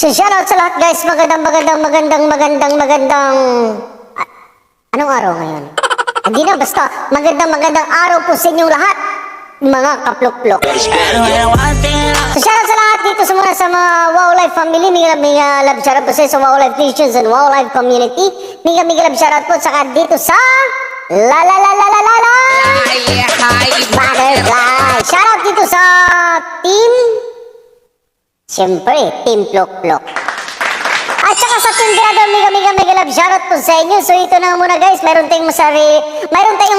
So shoutout sa lahat guys, magandang anong araw ngayon? Hindi na, basta magandang araw po sa inyong lahat, mga kaplok-plok. So shoutout sa lahat dito sa mga Wow Life family, may love shoutout po sa Wow Life Nations and Wow Life community. May love shoutout po saka dito sa Butterfly. Shoutout dito sa team, siyempre, Team Plok-Plok. At saka sa Team Brother, mega love shoutout po sa inyo. So ito na muna guys, mayroon tayong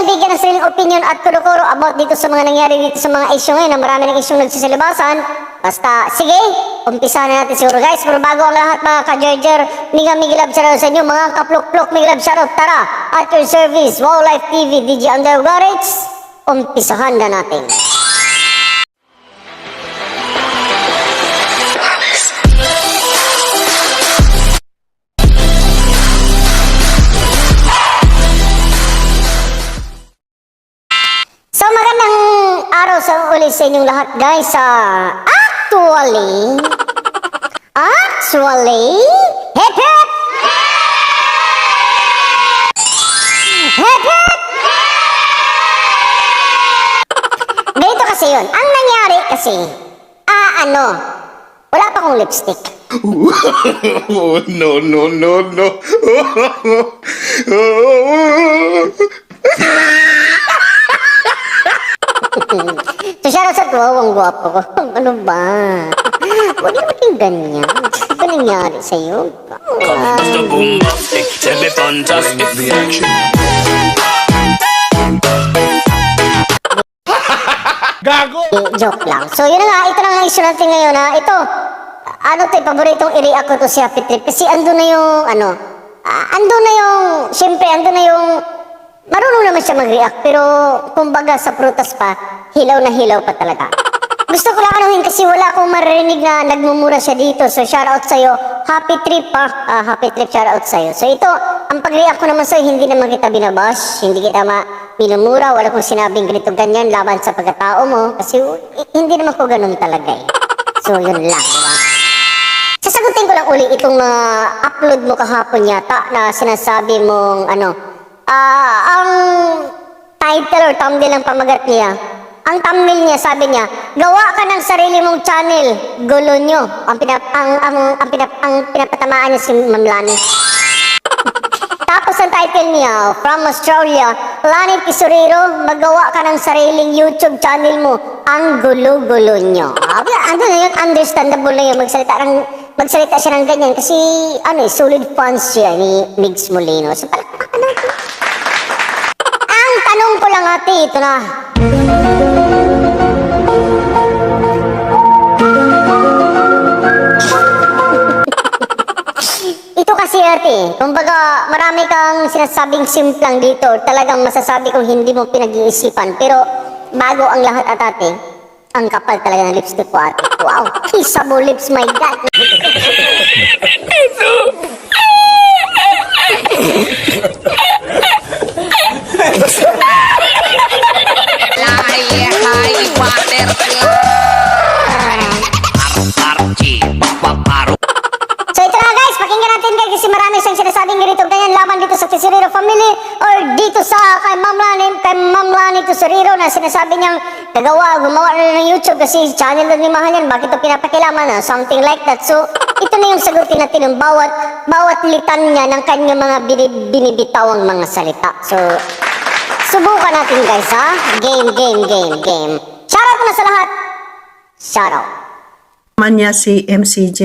bigyan ng sariling opinion at kuro-kuro about dito sa mga nangyari dito sa mga issue ngayon na marami ng issue nagsisilibasan. Basta, sige, umpisa na natin siguro guys. Pero bago ang lahat mga ka-Gerger, mega love shoutout sa inyo mga ka-Plok-Plok, mega love shoutout. Tara, at your service, Wow Life TV, DJ Undergarage, umpisahan na natin. So magandang araw sa ulit sa inyong lahat guys. Actually, hip hip! Hip hip! Ganito kasi yun. Ang nangyari kasi, wala pa akong lipstick. Oh, no. So shoutout sa tuwawang gwapo ko. Ano ba? Huwag na maging ganyan. Ano ba nangyari sa'yo? Basta bombastic, sebe fantastic reaction. Gago! Joke lang. So yun na nga, ito na nga issue natin ngayon ha. Ito, paboritong i-react ko to si Happy Trip. Kasi andun na yung, syempre andun na yung, marunong naman siya mag-react. Pero, kumbaga sa prutas pa, hilaw na hilaw pa talaga. Gusto ko lang anuhin kasi wala akong maririnig na nagmumura siya dito. So shoutout sa'yo, Happy Trip ha. Happy Trip, shoutout sa'yo. So ito, ang pag-react ko naman sa'yo, hindi naman kita binabash, hindi kita minumura, wala kong sinabing ganito ganyan laban sa pagkatao mo. Kasi hindi naman ko ganun talaga eh. So yun lang, diba? Sasagutin ko lang uli itong upload mo kahapon yata na sinasabi mong ang title or thumbnail ng pamagat niya. Ang thumbnail niya, sabi niya, gawa ka ng sarili mong channel, gulo nyo. Ang pinapatamaan niya si Ma'am Lani. Tapos ang title niya, from Australia, Lani Tesorero, magawa ka ng sariling YouTube channel mo, ang gulo-gulo nyo. Ano na yun, understandable na yun, magsalita siya ng ganyan kasi solid fans siya ni Migs Molino. So palakpakan natin. Ang tanong ko lang ate, ito na. Ito kasi ate, kumbaga marami kang sinasabing simplang dito, talagang masasabi kong hindi mo pinag-iisipan. Pero bago ang lahat at ate, ang kapal talaga ng lipstick ko ate. Wow, kissable lips, my God. So ito na guys, pakinggan natin guys kasi marami siyang sinasabing ganito ganyan laban dito sa Tesorero family or dito sa kay Ma'am Lani Tesorero na sinasabi niyang gumawa na ng YouTube kasi channel na ni Mahal yan, bakit ito pinapakilaman na something like that. So ito na yung sagutin natin ng bawat litan niya ng kanyang mga binibitawang mga salita. So subukan natin guys ha. Game. Shoutout ko na sa lahat. Shoutout. Manya si MCJ.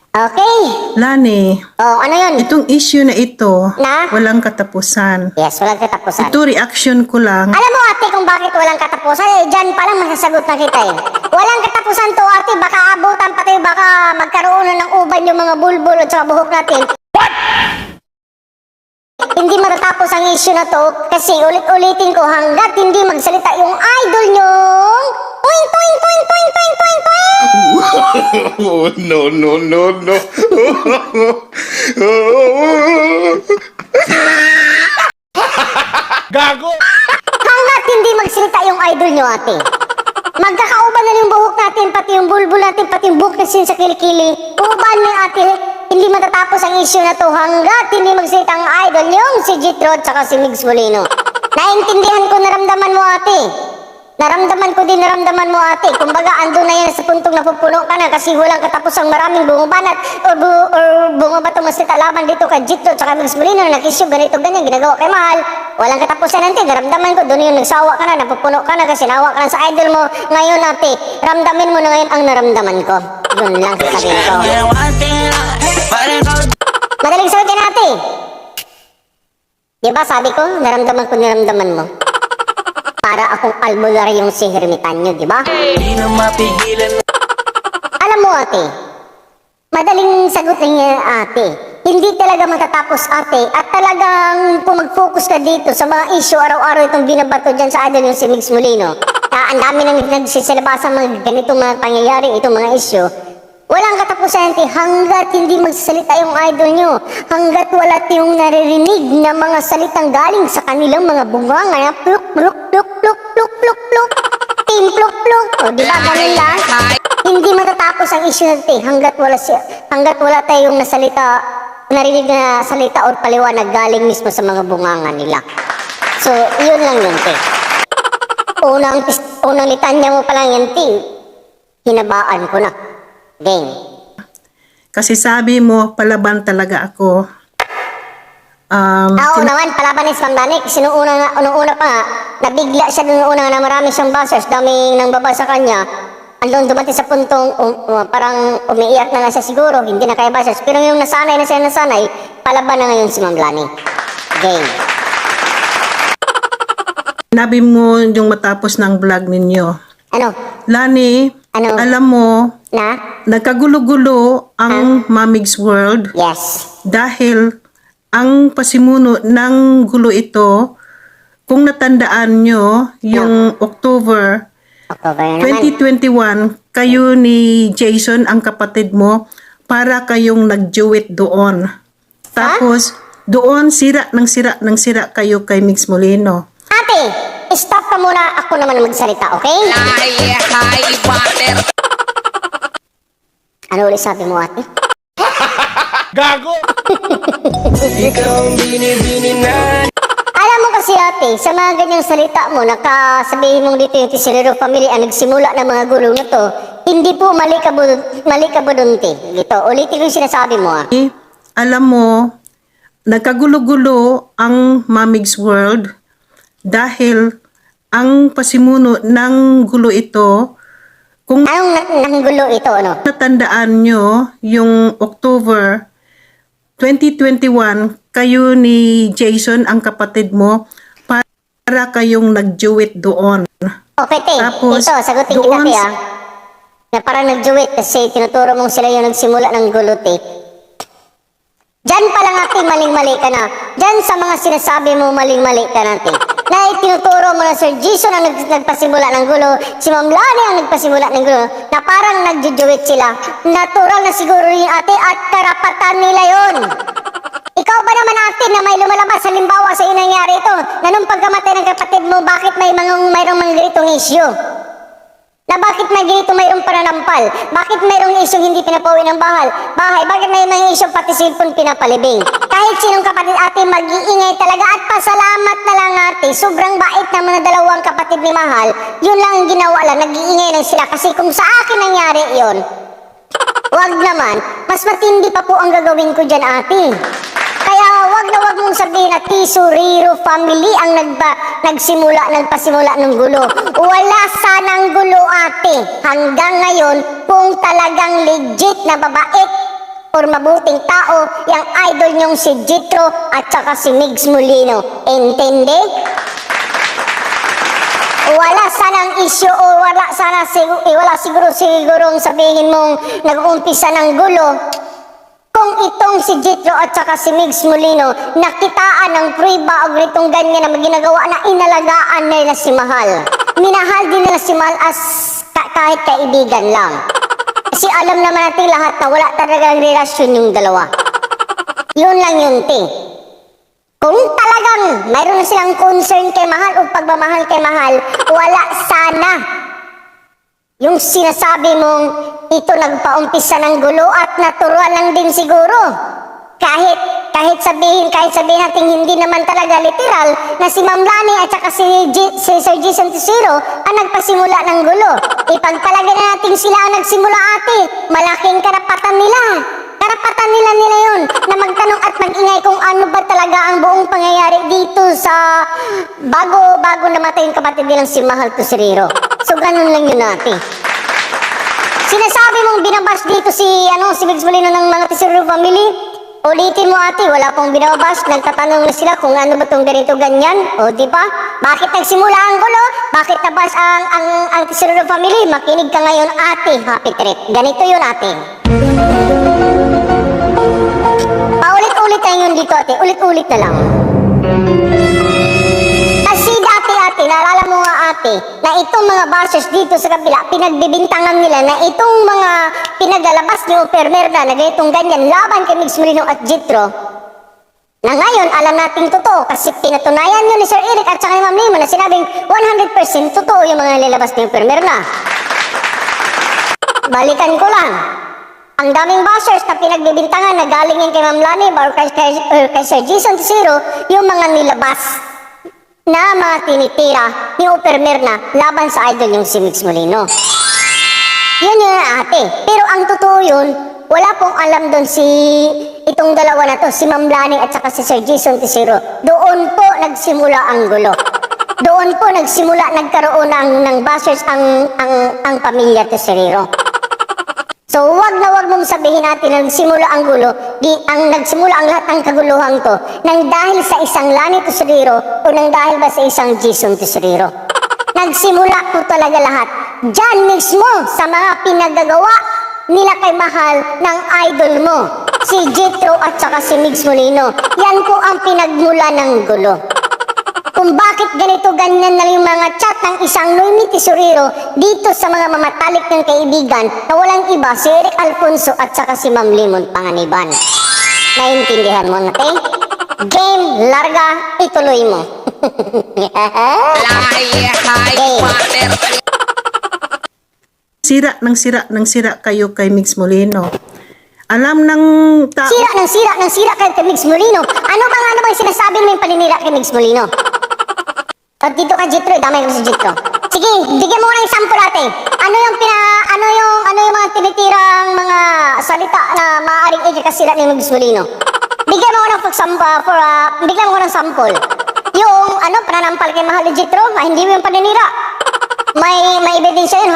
Okay. Lani, Oh, ano yun? itong issue na ito, Na? walang katapusan. Yes, walang katapusan. Ito reaction ko lang. Alam mo ate kung bakit walang katapusan? Dyan pa lang masasagot na kita eh. Walang katapusan to ate, baka abutan pati, baka magkaroon na ng uban yung mga bulbul at sa buhok natin. What? Hindi matatapos ang issue na to kasi ulit-ulitin ko hanggat hindi magsalita yung idol nyong toing toing toing toing toing toing toing. Oh, no. Gago! Hanggat hindi magsalita yung idol nyo ate. Magkakauban na yung buhok natin, pati yung bulbul natin, pati yung buhok natin sa kilikili. Uban na ate. matatapos ang issue na to hanggat hindi magsalita ang idol yung si Jitro at saka si Migs Molino. Naintindihan ko, naramdaman mo ate. Naramdaman ko din, naramdaman mo ate. Kumbaga, ando na yan sa puntong napupuno ka na kasi walang katapos ang maraming bungabanat or bungabato masita laban dito kay Jitro at saka Migs Molino na nakisyo, ganito, ganyan, ginagawa kay Mahal. Walang katapusan ate, naramdaman ko. Doon yung nagsawa ka na, napupuno ka na kasi nawa ka na sa idol mo. Ngayon ate, ramdamin mo na ngayon ang naramdaman ko. Yun lang sasabihin ko. Madaling sagutin ate. Diba sabi ko, naramdaman ko, naramdaman mo. Para akong albularyo yung si Hermitanyo, diba? Alam mo ate, madaling sagutin niya ate. Hindi talaga matatapos ate. At talagang kung mag-focus ka dito sa mga issue araw-araw itong binabato dyan sa idol yung si Migs Molino. Ang dami nang nagsisilabasan mga ganitong mga pangyayari, itong mga issue. Walang katapusan ate hanggat hindi magsasalita yung idol nyo. Hanggat wala yung naririnig na mga salitang galing sa kanilang mga bunganga na pluk, pluk, pluk, pluk, pluk, pluk, pluk. Team pluk, pluk. O diba ganun lang? Hindi matatapos ang issue natin hanggat wala tayong narinig na salita o paliwanag galing mismo sa mga bunganga nila. So, yun lang yun, te. Unang litanya mo pa lang yan, te. Hinabaan ko na. Gang. Kasi sabi mo, palaban talaga ako. Oo naman, palaban ni Spamdani. Kasi nung una pa nga, nabigla siya nung una na marami siyang bashers, daming nang baba sa kanya. Andun dumating sa puntong parang umiiyak na nga siya siguro, hindi na kaya bashers. Pero yung nasanay na siya nasanay, palaban na ngayon si Ma'am Lani. Gang. Sinabi mo yung matapos ng vlog ninyo. Ano? Lani, Ano? alam mo, Na? nagkagulo-gulo ang Mamigs World Yes. dahil ang pasimuno ng gulo ito, kung natandaan nyo, yung October October na naman. 2021, kayo ni Jason, ang kapatid mo, para kayong nag-duet doon. Tapos, doon sira kayo kay Migs Molino. Ate, stop ka muna. Ako naman magsalita, okay? Ano ulit sabi mo, ate? Gago! Alam mo kasi, ate, sa mga ganyang salita mo, nakasabihin mong dito yung Tesorero family ang nagsimula ng mga gulo na to, hindi po mali ka budunti. Dito, ulitin ko yung sinasabi mo, ah. Alam mo, nagkagulo-gulo ang Mamigs World dahil ang pasimuno ng gulo ito, kung Anong nanggulo ito, ano? natandaan nyo, yung October 2021, kayo ni Jason, ang kapatid mo, para kayong nag-duet doon. Okay, te. Tapos, Ito, sagutin kita, doon te, ah. Na parang nag-duet kasi tinuturo mong sila yung nagsimula ng gulo, te. Diyan pa lang, ate, maling-mali ka na. Diyan sa mga sinasabi mo, maling-mali ka na, te. Na itinuturo mo na Sir Jason ang nagpasimula ng gulo, si Ma'am Lani ang nagpasimula ng gulo, na parang nagjujuwit sila. Natural na siguro yun, ate, at karapatan nila yun. Ikaw ba naman, ate, na may lumalabas halimbawa sa nangyari ito, na nung pagkamatay ng kapatid mo, bakit mayroong mga ganitong issue? Na bakit may ganito mayroong pananampal? Bakit mayroong issue hindi pinapauwi ng bahay? Bakit may mga issue pati cellphone pinapalibing? Kahit sinong kapatid ate mag-iingay talaga at pasalamat na lang ate. Sobrang bait ng mga dalawang kapatid ni Mahal. Yun lang ang ginawa lang, nag-iingay lang sila. Kasi kung sa akin nangyari yon, wag naman, mas matindi pa po ang gagawin ko dyan ate. Kaya wag na wag mong sabihin na Tesorero family ang nagpasimula ng gulo. Wala sanang gulo ate. Hanggang ngayon, kung talagang legit na babait or mabuting tao, yung idol nyong si Jitro at saka si Migs Molino. Entende? Wala sanang issue o wala sigurong sabihin mong nag-uumpisa ng gulo. Kung itong si Jitro at saka si Migs Molino nakitaan ng prueba o gritong ganyan na ginagawa na inalagaan nila si Mahal. Minahal din nila si Mahal as kahit kaibigan lang. Kasi alam naman natin lahat na wala talagang relasyon yung dalawa. Yun lang yun, te. Kung talagang mayroon na silang concern kay Mahal o pagmamahal kay Mahal, wala sana yung sinasabi mong ito nagpaumpisa ng gulo at natural lang din siguro. kahit sabihin natin hindi naman talaga literal na si Ma'am Lani at saka si Sir Jason Tesoro ang nagpasimula ng gulo. Ipagpalagay na natin sila ang nagsimula, ate. Malaking karapatan nila. Karapatan nila yun na magtanong at mag-ingay kung ano ba talaga ang buong pangyayari dito sa bago namatay yung kapatid nilang si Mahal Tesorero. So ganun lang yun, ate. Sinasabi mong binabash dito si Migs Molino ng mga Tesorero family. Ulitin mo, ate, wala pong binabash. Nagtatanong na sila kung ano ba itong ganito ganyan. O, di ba? Bakit nagsimula ang gulo? Bakit nabash ang Tesorero family? Makinig ka ngayon, ate. Happy trip. Ganito yun, ate. Paulit-ulit na yun dito, ate. Ulit-ulit na lang. Kasi dati, ate, naalala mo nga, ate, na itong mga bashers dito sa kabila, pinagbibintangan nila na itong mga pinagalabas ni Upermerda na ganitong ganyan laban kay Migs Molino at Jitro, na ngayon alam nating totoo kasi pinatunayan nyo ni Sir Eric at saka ni Ma'am Lima na sinabing 100% totoo yung mga nilabas ni Upermerda. Balikan ko lang, ang daming bashers na pinagbibintangan na galing yan kay Ma'am Lani or kay Sir Jason Tesoro, yung mga nilabas na mga tinitira ni Upermerda laban sa idol yung si Migs Molino. Yun yun, ate. Pero ang totoo yun, wala pong alam doon itong dalawa na to, si Ma'am Lani at saka si Sir Jason Tesoro. Doon po nagsimula ang gulo. Doon po nagkaroon ng bashers ang pamilya Tesorero. So, wag mong sabihin natin na nagsimula ang gulo, nagsimula ang lahat ng kaguluhan to, nang dahil sa isang Lani Tesorero o nang dahil ba sa isang Jason Tesorero. Nagsimula po talaga lahat diyan mismo sa mga pinagagawa nila kay Mahal ng idol mo, si Jitro at saka si Migs Molino. Yan po ang pinagmula ng gulo. Kung bakit ganito ganyan na yung mga chat ng isang Noemi Tesorero dito sa mga mamatalik ng kaibigan na walang iba si Eric Alfonso at saka si Ma'am Limon Panganiban. Naintindihan mo na, te? Game, larga, ituloy mo. Sira kayo kay Migs Molino. Alam ng tao... Sira kay Migs Molino. Ano bang sinasabi mo yung paninira kay Migs Molino? At dito ka, Jitro, damay ko si Jitro. Sige, bigyan mo ng sample, ate. Ano yung mga tinitirang mga salita na maaaring ikakasira ni Migs Molino? Bigyan mo ng sample. Yung pananampal kay Mahal ni Jitro, hindi mo yung paninira. May ebidensya yun,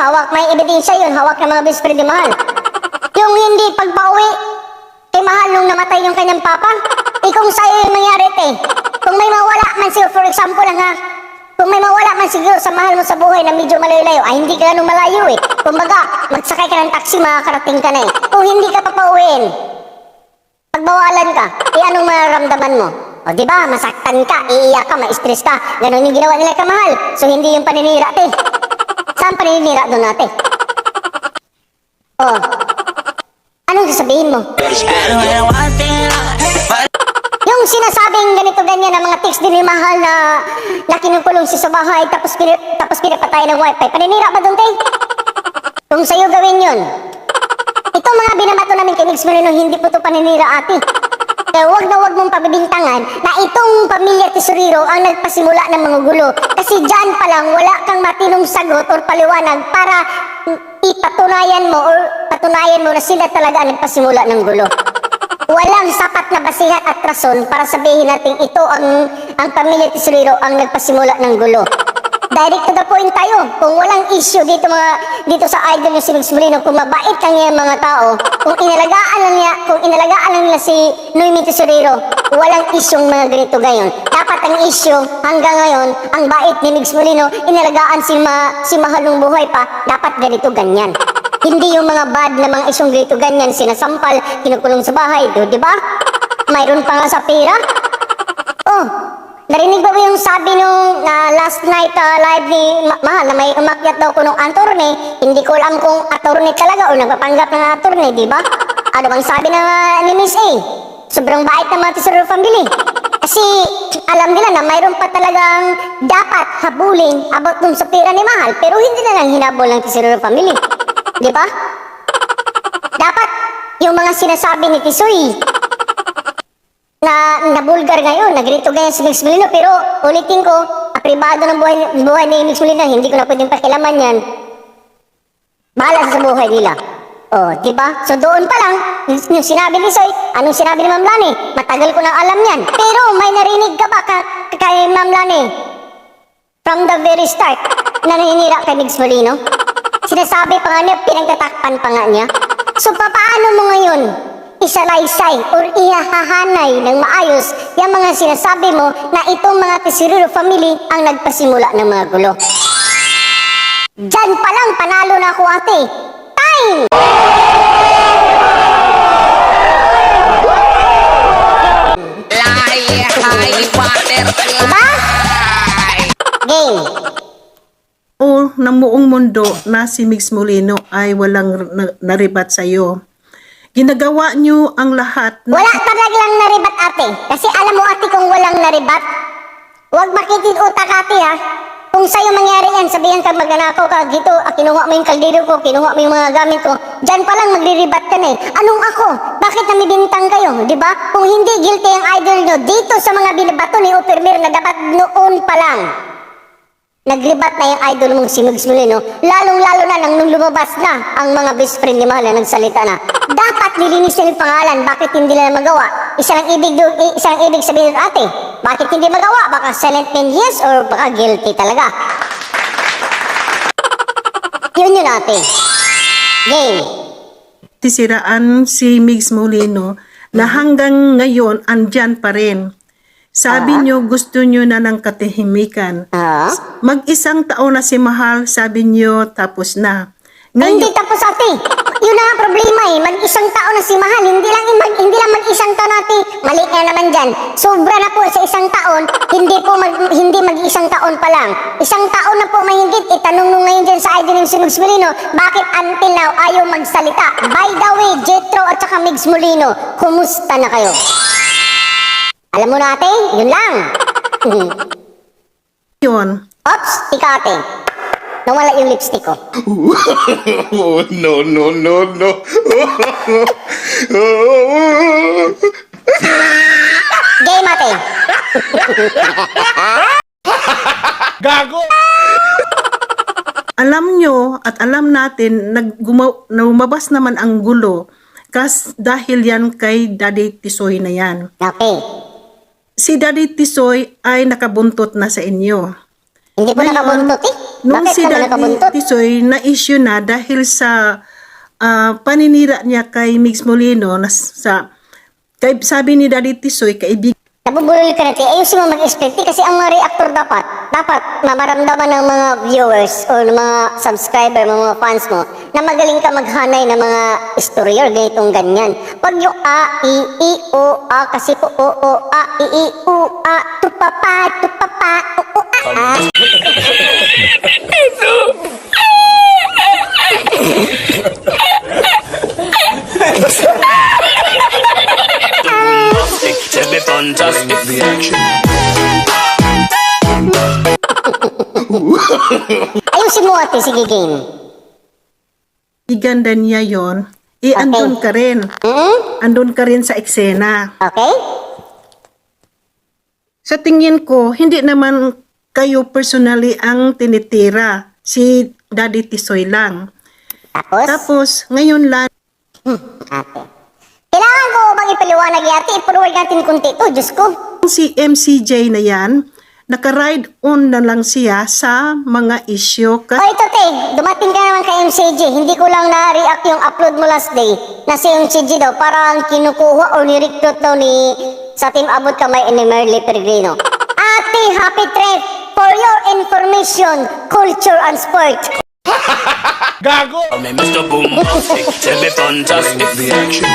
hawak ng mga best friend ni Mahal. Yung hindi pagpauwi kay Mahal nung namatay yung kanyang papa, kung sa'yo yung nangyari, te. Kung may mawala man siguro, for example lang ha, kung may mawala man siguro sa mahal mo sa buhay na medyo malayo-layo, ay hindi ka ganun malayo eh. Kumbaga, magsakay ka ng taxi, makakarating ka na eh. Kung hindi ka papauwiin, pagbawalan ka, anong mararamdaman mo? O diba, masaktan ka, iiyak ka, ma-stress ka. Ganun yung ginawa nila kamahal. So hindi yung paninira, te. Saan paninira doon, ate? O, anong sasabihin mo? Yung sinasabing ganito-ganyan na mga text din ni Mahal na kinukulong siya sa bahay tapos pinapatay ng wifi. Paninira ba doon, te? Kung sa'yo gawin yun. Itong mga binabato namin kay Migs Molino, hindi po ito paninira, ate. Kaya wag mong pabibintangan na itong pamilya Tesorero ang nagpasimula ng mga gulo. Kasi dyan pa lang wala kang matinong sagot or paliwanag para patunayan mo na sila talaga ang nagpasimula ng gulo. Walang sapat na basihan at rason para sabihin natin ito ang pamilya Tesorero ang nagpasimula ng gulo. Direct to the point tayo. Kung walang issue dito sa idol yung si Migs Molino, kung mabait lang yung mga tao, kung inalagaan lang nila si Noemi Tesorero, walang isyong mga ganito gayon. Dapat ang issue hanggang ngayon, ang bait ni Migs Molino, inalagaan si Mahal ng buhay pa, dapat ganito ganyan. Hindi yung mga bad na mga isyong ganito ganyan, sinasampal, kinukulong sa bahay, di ba? Mayroon pa nga sa pera. Oh, narinig ba yung sabi nung last night live ni Mahal na may umakyat daw ko nung attorney? Hindi ko alam kung attorney talaga o nagpapanggap ng attorney, di ba? Ano bang sabi ni Miss A? Sobrang bait ng mga Tesorero family. Kasi alam nila na mayroon pa talagang dapat habulin about dun sa pera ni Mahal, pero hindi na lang hinabol ng Tesorero family. Di ba? Dapat yung mga sinasabi ni Tisoy, na nabulgar ngayon, nagrito ganyan si Mix Molino, pero ulitin ko, pribado ng buhay ni Mix Molino, hindi ko na pwedeng pakilaman yan. Bahala sa buhay nila. Oh, di ba? So doon pa lang, yung sinabi ni Soy, anong sinabi ni Ma'am Lani? Matagal ko nang alam yan. Pero may narinig ka ba kay Ma'am Lani? From the very start, na naninira kay Mix Molino? Sinasabi pa nga niya, pinagtatakpan pa nga niya. So paano mo ngayon isalaysay or ihahanay ng maayos yung mga sinasabi mo na itong mga Tesorero family ang nagpasimula ng mga gulo? Diyan pa lang, panalo na ako, ate. Time! Diba? Game. O namuong mundo na si Mix Molino ay walang naribat sa'yo. Ginagawa niyo ang lahat na Wala talagang naribat, ate. Kasi alam mo, ate, kung walang naribat, huwag makitid utak, ate, ha. Kung sa'yo mangyari yan, sabihan ka magnanakaw ka, gito, kinuha mo yung kaldero ko, kinuha mo yung mga gamit ko, dyan pa lang magriribat ka na eh. Anong ako? Bakit namibintang kayo? Di ba? Kung hindi guilty ang idol nyo dito sa mga binabato ni Upermir na dapat noon pa lang nagribat na yung idol mong si Mix Molino, lalong-lalo na nang nung lumabas na ang mga best friend ni Mahal na nagsalita na. Dapat nilinis na yung pangalan, bakit hindi nila magawa? Isa lang ibig sabihin, ate, bakit hindi magawa? Baka silent man yes or baka guilty talaga. Yun ate. Game. sisiraan si Mix Molino na hanggang ngayon andyan pa rin. Sabi nyo gusto nyo na ng katahimikan. Mag-isang taon na si Mahal, sabi nyo tapos na. Hindi tapos, ate. Yun na nga problema eh. Mag-isang taon na si Mahal. Hindi lang mag-isang taon, ate. Mali na naman dyan. Sobra na po sa isang taon. Hindi mag-isang taon pa lang. Isang taon na po mahigit. Itanong nyo ngayon dyan sa idol ng si Mix Molino, bakit until now ayaw magsalita? By the way, Jetro at saka Mix Molino, kumusta na kayo? Alam mo na, ate, yun lang. Yun. Ops, ikaw, ate. Nawala yung lipstick ko. Oh, no, no, no, no. Game, ate. Gago! Alam nyo at alam natin lumabas naman ang gulo dahil yan kay Daddy Tisoy na yan. Okay. Si Daddy Tisoy ay nakabuntot na sa inyo. Hindi po nakabuntot eh. Nung Bakit si naman Daddy nakabuntot? Tisoy na-issue na dahil sa paninira niya kay Mix Molino sabi ni Daddy Tisoy kaibigan. Nabubulol ka natin. Ayusin mo mag-expect kasi ang mga reactor dapat mamaramdaman ng mga viewers o ng mga subscriber, mga fans mo na magaling ka maghanay ng mga istorya or ganitong ganyan. Huwag yung a, kasi po tupapa, Tell me fantastic reaction. Ayusin mo, ate. Sige, game. Iganda niya yon, andun ka rin. Andun ka rin sa eksena. Okay? Sa tingin ko, hindi naman kayo personally ang tinitira. Si Daddy Tisoy lang. Tapos, ngayon lang, Ate. Kailangan ko bang ipaliwanag yung ate? I-forward natin kunti ito, Diyos ko. si MCJ na yan, naka-ride on na lang siya sa mga issue. O ito, te. Dumating ka naman kay MCJ. Hindi ko lang na-react yung upload mo last day na si MCJ daw parang kinukuha o ni-recruit daw sa Team Abot Kamay ni Merly Peregrino. Ate, happy trip! For your information, culture and sport. Gago! Call me Mr. Bombastic. Tell me fantastic reaction.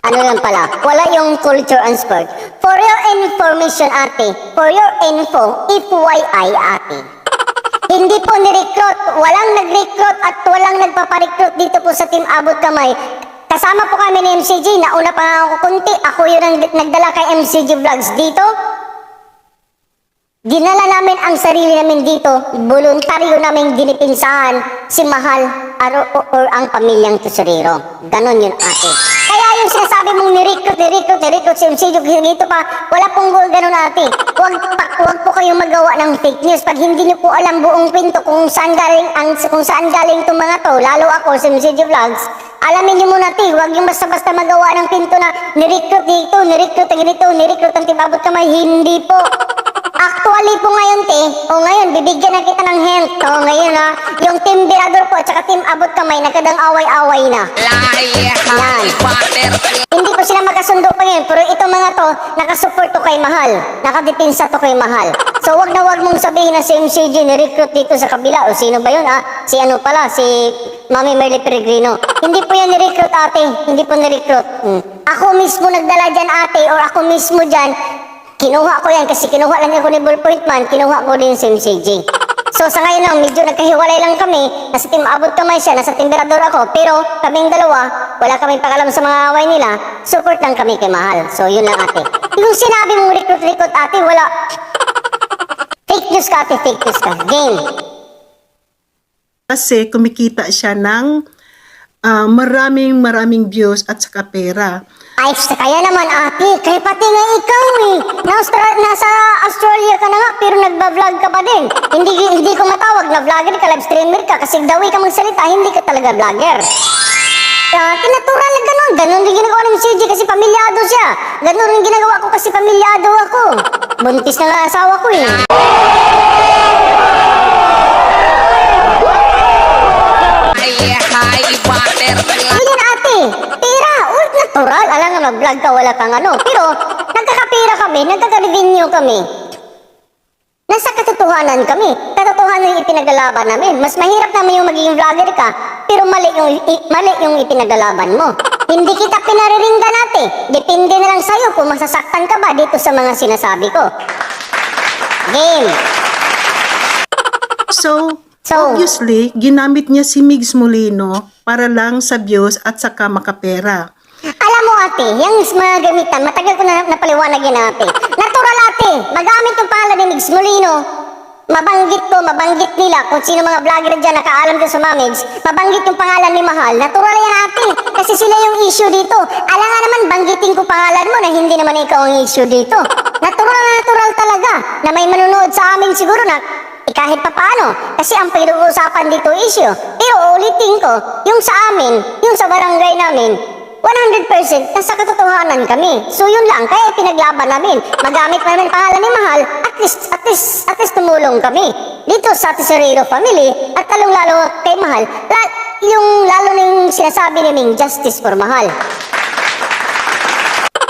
Ano lang pala, wala yung culture and sport. For your information, ate. For your info, FYI, ate. Hindi po ni-recruit, walang nag-recruit at walang nagpaparecruit dito po sa Team Abot Kamay. Kasama po kami ni MCJ, nauna pa ako kunti. Ako yung nagdala kay MCJ Vlogs dito. Dinala namin ang sarili namin dito. Voluntaryo namin dinipinsahan si Mahal or ang pamilyang Tesorero. Ganon yun, ate. Kaya yung sinasabi mong ni-recruit ni-recruit si MCG dito pa. Wala pong ganun ate. Huwag po kayong magawa ng fake news. Pag hindi niyo po alam buong kwento kung saan galing itong mga to, lalo ako si MCG Vlogs, alamin niyo muna ate, huwag yung basta-basta magawa ng pinto na ni-recruit dito, ni-recruit ang ganito, ni-recruit ang tibabot kamay. Hindi po. Actually po ngayon, te, ngayon, bibigyan na kita ng hint. Ngayon yung team Birador po, tsaka team Abot Kamay, nagkadang away-away na. Yan. Hindi ko sila magkasundo pa ngayon, pero itong mga to, nakasupport to kay Mahal. Nakadipinsa to kay Mahal. So, wag na wag mong sabihin na si MCG ni-recruit dito sa kabila. O, sino ba yun, Si ano pala, si Mami Merly Peregrino. Hindi po yan ni-recruit, ate. Hindi po ni-recruit. Ako mismo nagdala dyan, ate, or ako mismo dyan, kinuha ko yan kasi kinuha lang ako ni Ballpoint Man, kinuha ko din si MCG. So sa ngayon lang, medyo nagkahiwalay lang kami. Nasa team Abot Kamay siya, nasa team Birador ako. Pero kaming dalawa, wala kaming pakalam sa mga away nila. Support lang kami kay Mahal. So yun lang ate. Yung sinabi mong recruit ate, wala. Fake news ka ate, fake news ka. Game. Kasi kumikita siya ng maraming views at saka pera. Ay, kaya naman ate, kaya pati nga ikaw nasa Australia ka na nga, pero nagba-vlog ka pa din. Hindi ko matawag na vlogger ka, live streamer ka, kasi dawi ka magsalita, hindi ka talaga vlogger. Natural na ganun din ginagawa ng CJ kasi pamilyado siya. Ganun rin ginagawa ko kasi pamilyado ako. Buntis na nga asawa ko eh. Ganyan ate, pera, natural. Alam nga mag-vlog ka, wala kang ano. Pero nagkakapera kami, nagkaka-revenue kami. Nasa katotohanan kami. Katotohanan yung ipinaglalaban namin. Mas mahirap naman yung magiging vlogger ka, pero mali yung ipinaglalaban mo. Hindi kita pinariringgan natin. Depende na lang sa'yo kung masasaktan ka ba dito sa mga sinasabi ko. Game. So, obviously, ginamit niya si Migs Molino para lang sa views at saka makapera. Alam mo ate, yung mga gamitan, matagal ko na napaliwanag yan ate. Natural ate, magamit yung pangalan ni Migs Molino. Mabanggit nila kung sino mga vlogger dyan nakaalam ko sa Mamigs. Mabanggit yung pangalan ni Mahal. Natural yan ate, kasi sila yung issue dito. Alam nga naman, banggitin ko pangalan mo na hindi naman ikaw ang issue dito. Natural talaga na may manunood sa amin siguro na kahit pa paano, kasi ang pinag-uusapan dito issue. Pero ulitin ko, yung sa amin, yung sa barangay namin, 100% nasa katotohanan kami. So yun lang, kaya pinaglaban namin. Magamit namin pangalan ni Mahal, at least tumulong kami. Dito sa Tesorero family, at lalong-lalo kay Mahal, lalo na yung sinasabi ni Ming, justice for Mahal.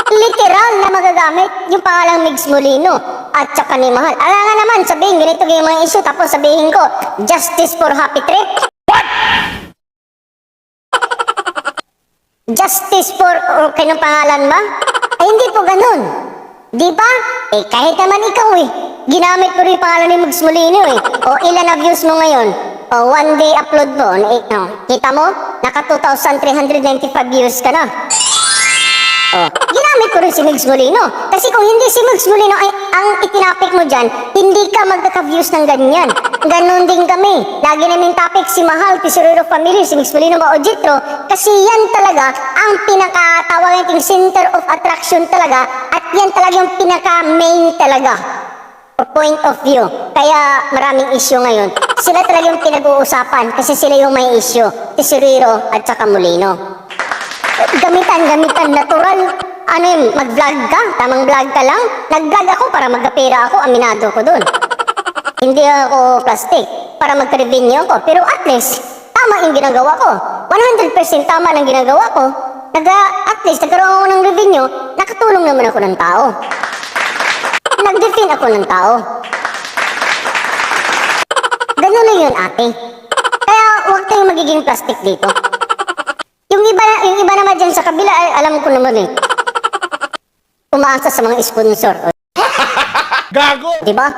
Literal na magagamit yung pangalang Migs Molino at saka ni Mahal. Alam nga naman, sabihin, ganito yung mga issue, tapos sabihin ko, justice for Happy Trip. What? Justice for, or kanong pangalan ba? Ay, hindi po ganun. Di ba? Kahit naman ikaw ginamit ko rin yung pangalan ni Migs Molino O ilan na views mo ngayon? O one day upload mo. Kita mo? Naka 2,395 views ka na. Ginamit ko rin si Migs Molino. Kasi kung hindi si Migs Molino ay ang itinapik mo dyan, hindi ka magkaka-views ng ganyan. Ganon din kami. Lagi namin topic si Mahal, Tesorero family, si Migs Molino ba o Jitro. Kasi yan talaga ang pinakatawag nating center of attraction talaga. At yan talaga yung pinaka-main talaga. O point of view. Kaya maraming issue ngayon. Sila talaga yung pinag-uusapan kasi sila yung may issue. Tesorero at saka Molino. Gamitan, natural. Ano yun, mag-vlog ka? Tamang vlog ka lang? Nag-vlog ako para magkapera ako, aminado ko dun. Hindi ako plastic, para magka-revenue ako. Pero at least, tama yung ginagawa ko. 100% tama ng ginagawa ko. At least, nagkaroon ako ng revenue, nakatulong naman ako ng tao. Nag-defend ako ng tao. Ganun na yun, ate. Kaya huwag tayong magiging plastic dito. Yung iba naman dyan sa kabila, alam ko naman umaasa sa mga sponsor. Gago! Diba?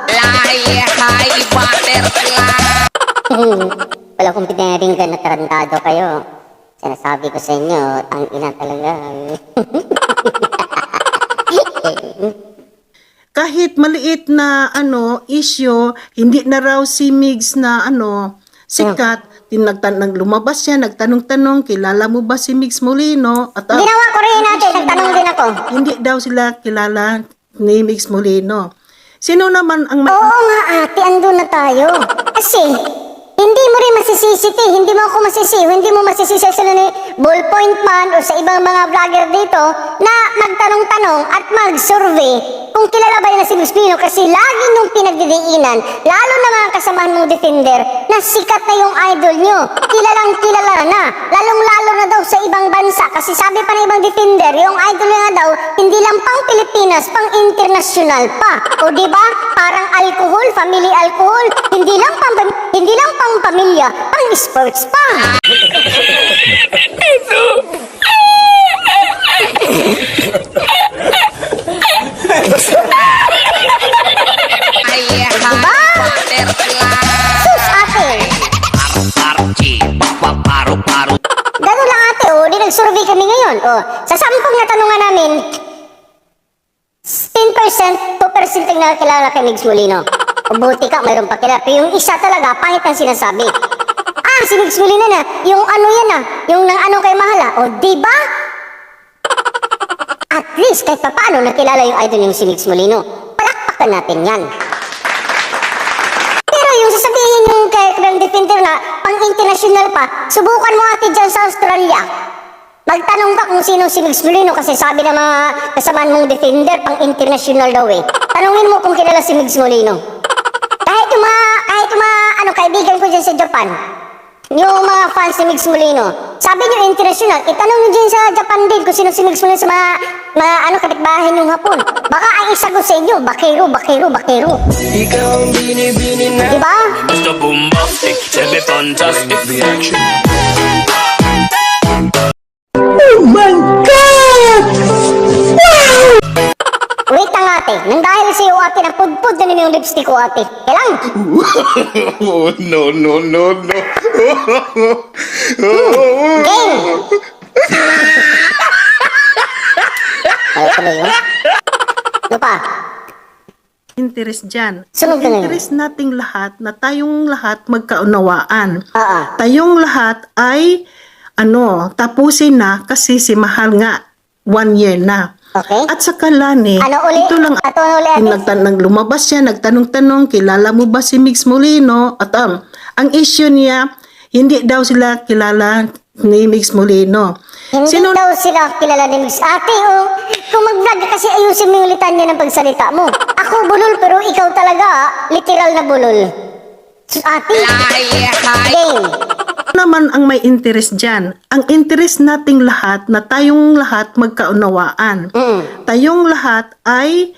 Wala kong pinaringgan na tarantado kayo. Sinasabi ko sa inyo, ang ina talaga. Kahit maliit na issue, hindi na raw si Migs na sikat, lumabas siya, nagtanong-tanong, kilala mo ba si Mix Molino? At Ginawa ko rin natin, nagtanong din ako. hindi daw sila kilala ni Mix Molino. Sino naman ang may... Oo nga ate, andun na tayo. Kasi, hindi mo rin masisisi, hindi mo ako masisi, hindi mo masisisi sa ni Ballpoint Man o sa ibang mga vlogger dito na magtanong-tanong at mag-survey kung kilala ba yun na si Mix Molino kasi lagi nung pinagdidiinan, lalo na mga kasamahan mong defender, na sikat na yung idol nyo. Kilalang kilala na. Lalong-lalo na daw sa ibang bansa kasi sabi pa ng ibang defender, yung idol nga daw, hindi lang pang Pilipinas, pang international pa. O diba? Parang alcohol, family alcohol, hindi lang pang pamilya, pang sports pa. Diba? Sus ate. Gano'n lang ate, di nag-survey kami ngayon. Sa 10 na tanungan namin, 10%, 2% ang nakakilala kay Mix Molino. O buti ka, mayroon pa kilala. Pero yung isa talaga, pangit ang sinasabi. Si Mix Molino na, yung ano yan yung nang ano kay Mahala. O diba? At least, kahit pa paano nakilala yung idol yung si Mix Molino. Palakpakan natin yan. Pero yung sasabihin yung kay ng defender na pang-international pa, subukan mo ate dyan sa Australia. Magtanong ka kung sino si Mix Molino kasi sabi ng mga kasamaan mong defender, pang-international daw eh. Tanungin mo kung kilala si Mix Molino. Kahit yung mga kaibigan ko dyan sa Japan, yung mga fans ni Mix Molino, sabi nyo international, itanong nyo dyan sa Japan din kung sino si Mix Molino sa mga kapitbahay yung Hapon. Baka ang isagot sa inyo, bakero. Ikaw ang binibini na. Diba? Mr. Bombastic, sabi fantastic. Wait lang ate, nang dahil sa iyo ate, napudpud na yung lipstick ko ate. Kailang? Oh, no. Game! Ayaw ko na yun. Ano pa? interest dyan. Sunod ka na yun. Interest nating lahat na tayong lahat magkaunawaan. Tayong lahat ay tapusin na kasi si Mahal nga 1 year na. Okay. At sa Kalani, ito lang lumabas siya, nagtanong-tanong, kilala mo ba si Mix Molino? At ang issue niya, hindi daw sila kilala ni Mix Molino. Hindi daw sila kilala ni Mix. Ate, kung mag-vlog kasi ayusin mo yung litanya ng pagsalita mo. Ako bulol, pero ikaw talaga, literal na bulol. Ate, game. Naman ang may interest dyan. Ang interest nating lahat na tayong lahat magkaunawaan. Tayong lahat ay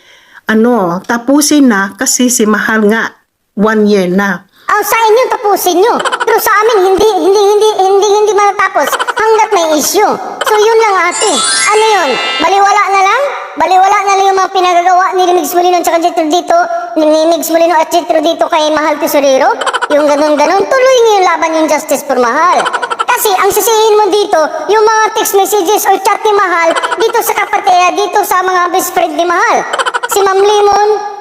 tapusin na kasi si Mahal nga 1 year na. Sa inyo tapusin nyo. Pero sa amin hindi matatapos hanggat may issue. So yun lang ate. Ano yun? Baliwala na lang? Baliwala na lang yung mga pinagagawa ni Mix Molino at saka Jetro dito, ni Mix Molino at Jetro dito kay Mahal Tesorero? Yung ganun-ganun, tuloy niyo yung laban yung Justice for Mahal. Kasi ang sisihin mo dito, yung mga text messages or chat ni Mahal dito sa kapatid, dito sa mga best friend ni Mahal. Si Ma'am Limon,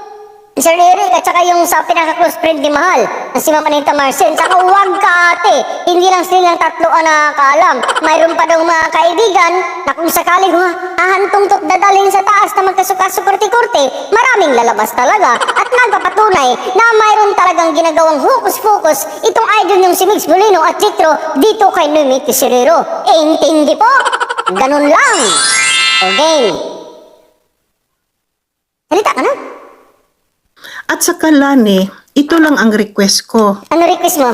Sir Eric, at saka yung sa pinaka-close friend ni Mahal, na si Ma'am Anita Marcel. Saka huwag ka ate, hindi lang silang tatlo ang nakakaalam. Mayroon pa daw mga kaibigan na kung sakaling hahantong dadalhin sa taas na magkasukaso korte-korte, maraming lalabas talaga at nagpapatunay na mayroon talagang ginagawang hokus-pokus itong idol yung si Mix Molino at Jetro dito kay Noemi Tesorero. Intindi po? Ganun lang. Okay. Salita ka na? At sa Kalani, ito lang ang request ko. Ano request mo?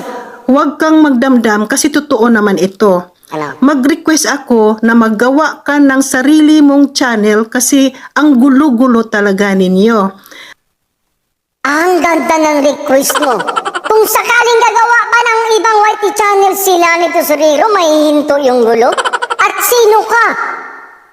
Huwag kang magdamdam kasi totoo naman ito. Mag-request ako na maggawa ka ng sarili mong channel kasi ang gulo-gulo talaga ninyo. Ang ganda ng request mo. Kung sakaling gagawa pa ng ibang YT channel sila ni Tesorero, may hinto yung gulo. At sino ka?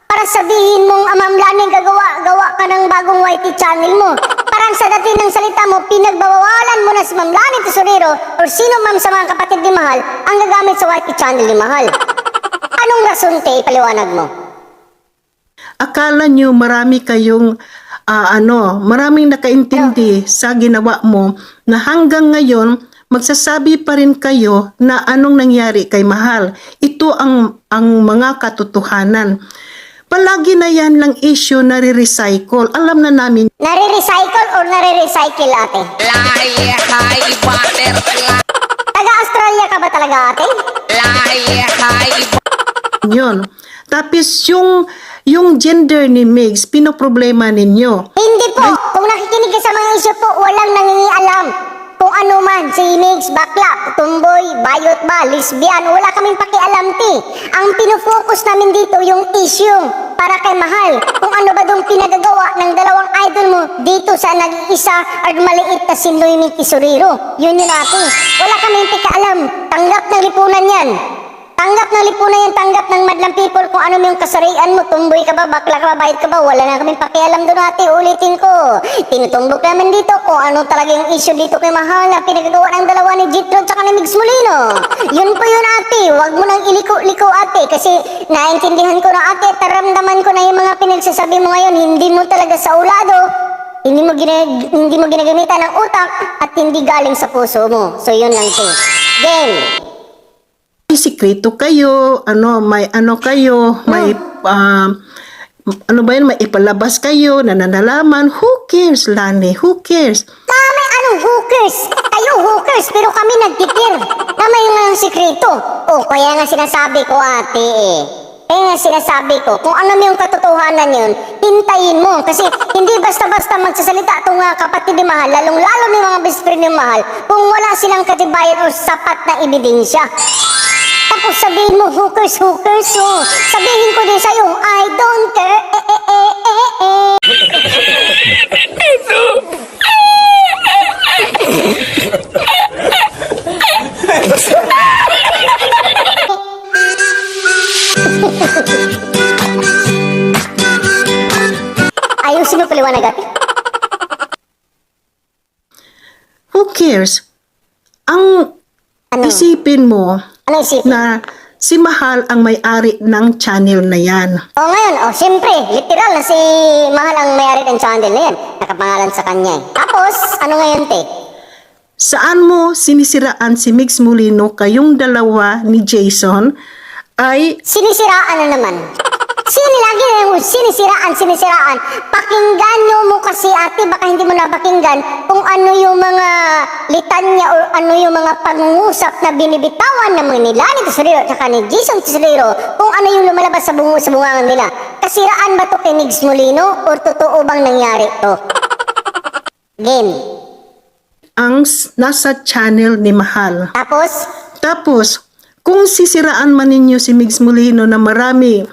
Para sabihin mong Ma'am Lani, gawa ka ng bagong YT channel mo. Parang sa dating ng salita mo, pinagbawalan mo na si Ma'am Lani Tesorero or sino ma'am sa mga kapatid ni Mahal ang gagamit sa YT channel ni Mahal. Anong rason te, ipaliwanag mo? Akala nyo marami kayong maraming nakaintindi sa ginawa mo na hanggang ngayon magsasabi pa rin kayo na anong nangyari kay Mahal. Ito ang mga katotohanan. Palagi na yan lang issue na re-recycle. Alam na namin Nare-recycle or nare-recycle, ate? Lie, high, butterfly. Taga-Australia ka ba talaga, ate? Lie, high, yun. Tapos yung gender ni Migs, pinoproblema ninyo. Hindi po. Kung nakikinig ka sa mga issue po, walang nangingialam. Kung ano man, si Migs, bakla, tumboy, bayot ba, lesbian, wala kaming pakialam, ti. Ang pinofocus namin dito yung issue para kay Mahal. Kung ano ba dong pinagagawa ng dalawang idol mo dito sa nag-iisa at maliit na si Noemi Tesorero. Yun yun, ate. Wala kaming pakialam. Tanggap ng lipunan yan. Tanggap ng lipunan yan, tanggap ng madlang people kung ano yung kasarian mo, tumboy ka ba, bakla ka ba, bayad ka ba, wala na kaming pakialam doon, ate. Ulitin ko, tinutumbok naman dito kung ano talaga yung issue dito kay Mahal na pinagagawa ng dalawa ni Jitro at saka ni Migs Molino. Yun po yun, ate. Huwag mo nang iliko-liko, ate, kasi naintindihan ko na, ate, taramdaman ko na yung mga pinagsasabi mo ngayon, hindi mo talaga sa ulado. Hindi mo ginagamitan ng utak at hindi galing sa puso mo. So yun lang, te. Game. May sikreto kayo, may kayo, may may ipalabas kayo na nalalaman. Who cares, Lani? Who cares? Kami, anong hookers? Kayo hookers, pero kami nagtitir na may mga sikreto. Oh, kaya nga sinasabi ko, ate, eh. Kaya nga sinasabi ko, kung ano yung katotohanan yun, hintayin mo. Kasi hindi basta-basta magsasalita itong kapatid ni Mahal, lalong-lalo ni mga best friend ni Mahal, kung wala silang katibayan o sapat na ebidensya. Tapos sabihin mo, hookers, oh. Sabihin ko din sa'yo, I don't care, Ayusin mo paliwanag, ate. Who cares? Ang Ano? isipin mo Ano isipin? na si Mahal ang may-ari ng channel na yan. Ngayon, siyempre, literal na si Mahal ang may-ari ng channel na yan. Nakapangalan sa kanya. Tapos, ano ngayon, te? Saan mo sinisiraan si Migs Molino kayong dalawa ni Jason ay Sinisiraan na naman. Lagi na yung sinisiraan. Pakinggan nyo mo kasi, ate, baka hindi mo napakinggan kung ano yung mga litanya o ano yung mga pangungusap na binibitawan ng mga ni Lani Tesorero at saka ni Jason Tesorero, kung ano yung lumalabas sa bungangan nila. Kasiraan ba to kay Migs Molino o totoo bang nangyari to? Game. ang nasa channel ni Mahal. Tapos, kung sisiraan man ninyo si Migs Molino na marami,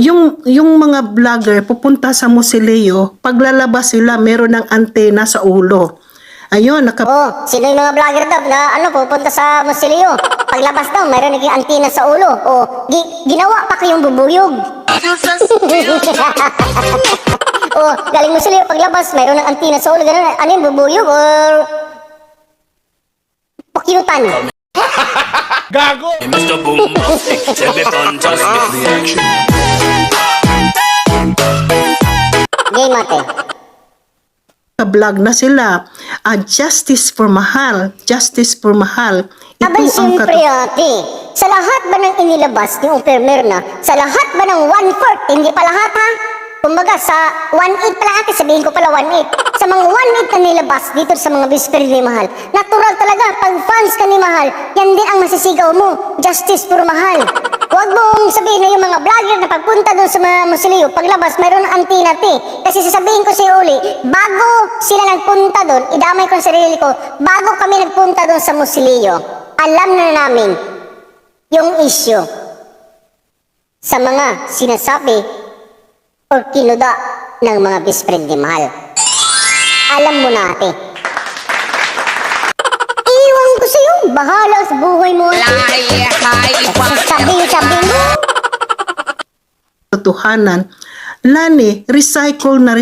yung mga vlogger pupunta sa Musileo, paglalabas sila meron ng antena sa ulo. Ayun, sino yung mga vlogger daw na pupunta sa Musileo? Paglabas daw, mayroon naging antina sa ulo. Ginawa pa kayong bubuyog. Galing Musileo, paglabas, mayroon ng antina sa ulo. Ganun, ano yung bubuyog or pakyutan? Mr. Bombastic, every fantastic. Game, ate. vlog na sila. Justice for Mahal. Justice for Mahal. Abay, siyempre, ate. Sa lahat ba ng inilabas ni Uper Merna, sa lahat ba ng 1/4, hindi pa lahat, ha? Kumbaga, sa 1/8 pala, ate, sabihin ko pala 1/8. Sa mga 1/8 na nilabas dito sa mga best friend ni Mahal, natural talaga, pag fans ka ni Mahal, yan din ang masisigaw mo. Justice for Mahal. Huwag mong sabihin na yung mga vlogger na pagpunta doon sa mga Musileo, paglabas, mayroon ng antina, te. Kasi sasabihin ko sa'yo uli, bago sila nagpunta doon, idamay ko ang sarili ko, bago kami nagpunta doon sa Musileo, alam na namin yung issue sa mga sinasabi o kinuda ng mga best friend ni Mahal. Alam mo na, ate. Iwan ko sa'yo, bahala sa buhay mo, ate. Sabi mo. Totohanan. Lani, recycle na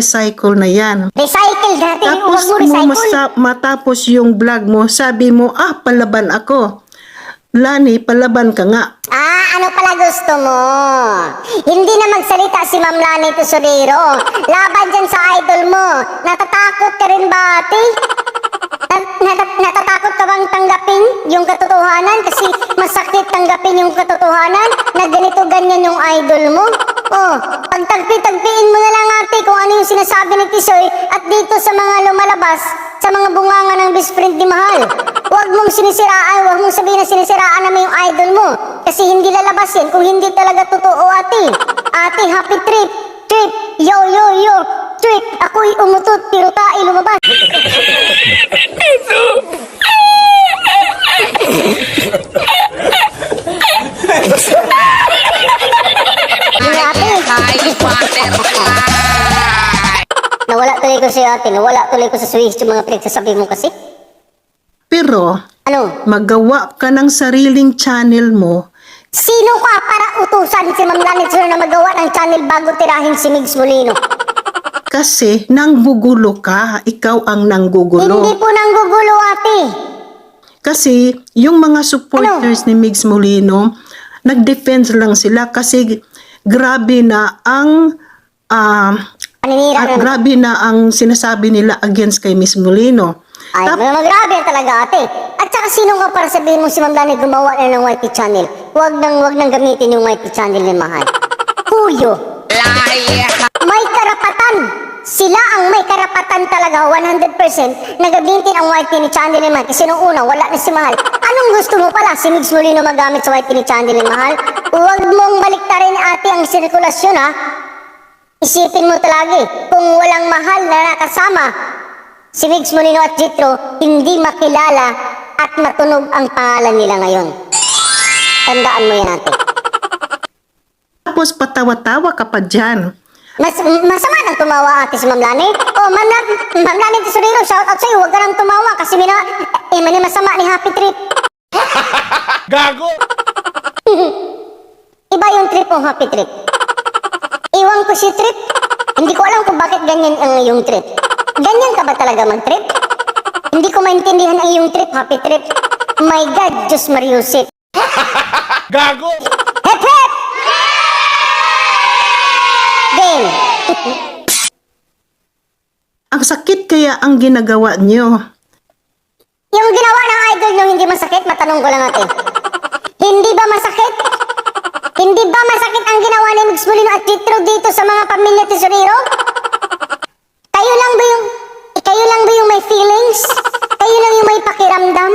yan. Recycle dati, Tapos huwag mo recycle. matapos yung vlog mo, sabi mo, palaban ako. Lani, palaban ka nga. Ano pala gusto mo? Hindi na magsalita si Ma'am Lani Tesorero. Laban dyan sa idol mo. Natatakot ka rin ba, ate? Natatakot ka bang tanggapin tanggapin yung katotohanan kasi masakit tanggapin yung katotohanan na ganito ganyan yung idol mo. Oh, pagtagpi-tagpiin mo na lang ate kung ano yung sinasabi ni Tisoy at dito sa mga lumalabas, sa mga bunganga ng best friend ni Mahal. Huwag mong sinisiraan, huwag mong sabihin na sinisiraan naman yung idol mo. Kasi hindi lalabas yan kung hindi talaga totoo ate. Ate, happy trip, trip, yo, yo, yo, trip. Ako'y umutot, pero tayo lumabas. Yung ate. Nawala tuloy ko siya ate, nawala tuloy ko sa switch yung mga pinagsasabi mo kasi. Pero, Ano? magawa ka ng sariling channel mo. Sino ka para utusan si Ma'am Lanet Sir na magawa ng channel bago tirahin si Migs Molino? Kasi nanggugulo ka, ikaw ang nanggugulo. Hindi po nanggugulo ate. Kasi yung mga supporters ni Migs Molino, nag-defense lang sila kasi grabe na ang Paninira na. grabe na ang sinasabi nila against kay Migs Molino. Ay, grabe talaga ate. At saka sino ka para sabihin mo si Ma'am Lanet gumawa na ng YT channel? Huwag nang gamitin yung YT channel ni Mahal. Kuyo. May karapatan. Sila ang may karapatan talaga 100% na gamitin ang YT ni channel ni Mahal. Kasi nung una, wala na si Mahal. Anong gusto mo pala si Migs Molino magamit sa YT ni channel ni Mahal? Huwag mong baliktarin ate ang sirkulasyon ha. Isipin mo talaga kung walang Mahal na nakasama, si Migs Molino at Jitro, hindi makilala at matunog ang pangalan nila ngayon. Tandaan mo yan ate. Tapos patawa-tawa ka pa dyan. Masama nang tumawa ate si Ma'am Lani. Oh, Ma'am Lani Tesorero, shout out sa'yo. Huwag ka nang tumawa kasi mani masama ni Happy Trip. Gago! Iba yung trip mo, Happy Trip. Iwan ko si Trip. Hindi ko alam kung bakit ganyan ang iyong trip. Ganyan ka ba talaga mag-trip? Hindi ko maintindihan ang iyong trip, Happy Trip. My God, Diyos Mariusip. Gago! Hep hep! Game. Ang sakit kaya ang ginagawa nyo. Yung ginawa ng idol nyo hindi masakit? Matanong ko lang natin. Hindi ba masakit? Hindi ba masakit ang ginawa ni Migs Molino at Jitro dito sa mga pamilya Tesorero? Kayo lang ba yung may feelings? Kayo lang yung may pakiramdam?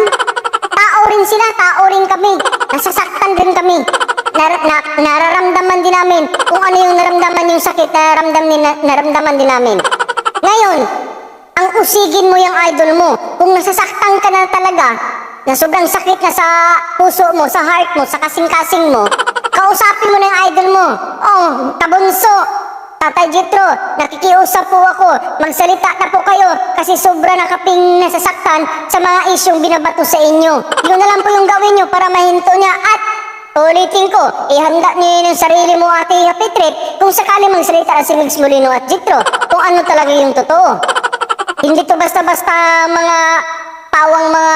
Tao rin sila, tao rin kami. Nasasaktan rin kami. Nararamdaman din namin kung ano yung naramdaman yung sakit, naramdaman din namin. Ngayon, ang usigin mo yung idol mo, kung nasasaktan ka na talaga, na sobrang sakit na sa puso mo, sa heart mo, sa kasing-kasing mo, kausapin mo na yung idol mo. Oh, kabunso, Tatay Jitro, nakikiusap po ako. Magsalita na po kayo kasi sobra na kaping nasasaktan sa mga isyong binabato sa inyo. Yun na lang po yung gawin nyo para mahinto niya at ulitin ko, ihanda niyo yung sarili mo ate Happy Trip kung sakali magsalita na si Migs Molino at Jitro kung ano talaga yung totoo. Hindi to basta-basta mga pawang mga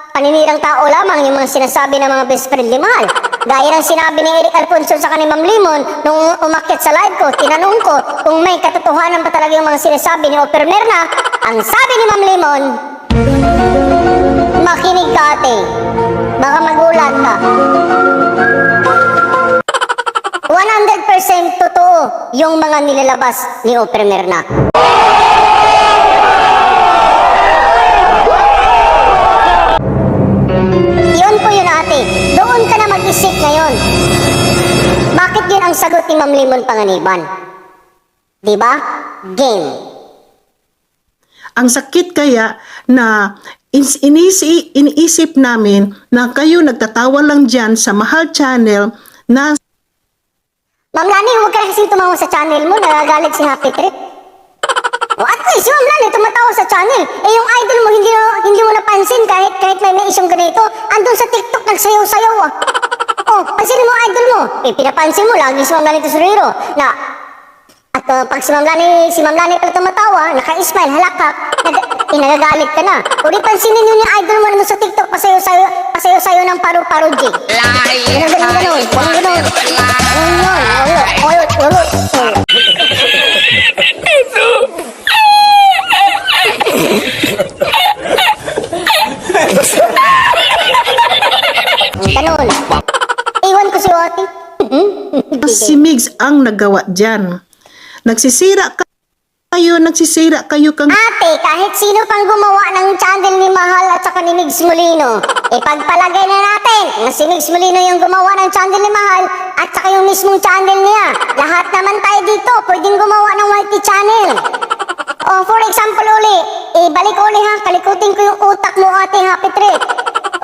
paninirang tao lamang yung mga sinasabi ng mga best friend ni Mahal. Gaya ng sinabi ni Eric Alfonso sa kanil Ma'am Limon nung umakyat sa live ko, tinanong ko kung may katotohanan pa talaga yung mga sinasabi ni Oper Merna. Ang sabi ni Ma'am Limon, makinig ka ate, baka magulat ka. 100% totoo yung mga nilalabas ni Oper Merna. Yun po yun ate. Doon ka na mag-isip ngayon. Bakit yun ang sagot ni Ma'am Limon Panganiban? Diba? Game. Ang sakit kaya na iniisip namin na kayo nagtatawa lang dyan sa Mahal Channel na Ma'am Lani, huwag ka na kasing tumawa sa channel mo. Nagagalit si Happy Trip. O at least, Ma'am Lani, tumatawa sa channel. Eh yung idol mo, hindi mo napansin kahit may isyong ganito. Andun sa TikTok, nagsayaw-sayaw ah. Oh, pansinin mo idol mo. Eh, pinapansin mo, lagi si Ma'am Lani Tesorero na at pag si Ma'am Lani pala tumatawa, naka-smile, halakak, nagagalit ka na. O di pansinin yun yung idol mo naman sa TikTok, pasayo-sayo ng paru-paro G. Ganun. Migs ang nagawa dyan. Nagsisira kayo kang Ate, kahit sino pang gumawa ng channel ni Mahal at saka ni Migs Molino, ipagpalagay na natin na si Migs Molino yung gumawa ng channel ni Mahal at saka yung mismong channel niya. Lahat naman tayo dito pwedeng gumawa ng YT channel. Oh, for example uli, ibalik uli ha, kalikutin ko yung utak mo, ate, happy trip.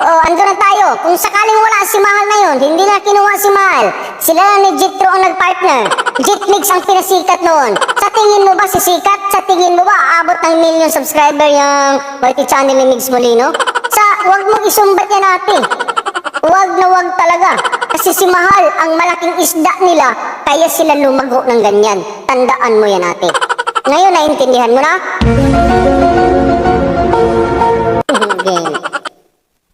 Oh, ando na tayo. Kung sakaling wala si Mahal na yun, hindi na kinuha si Mahal. Sila na ni Jitro ang nagpartner. Jitmix ang pinasikat noon. Sa tingin mo ba sisikat? Sa tingin mo ba aabot ng million subscriber yung YT channel ni Migs Molino? Wag mong isumbat yan, ate. Wag na wag talaga. Kasi si Mahal, ang malaking isda nila, kaya sila lumago ng ganyan. Tandaan mo yan, ate. Ngayon, naintindihan mo na? Game.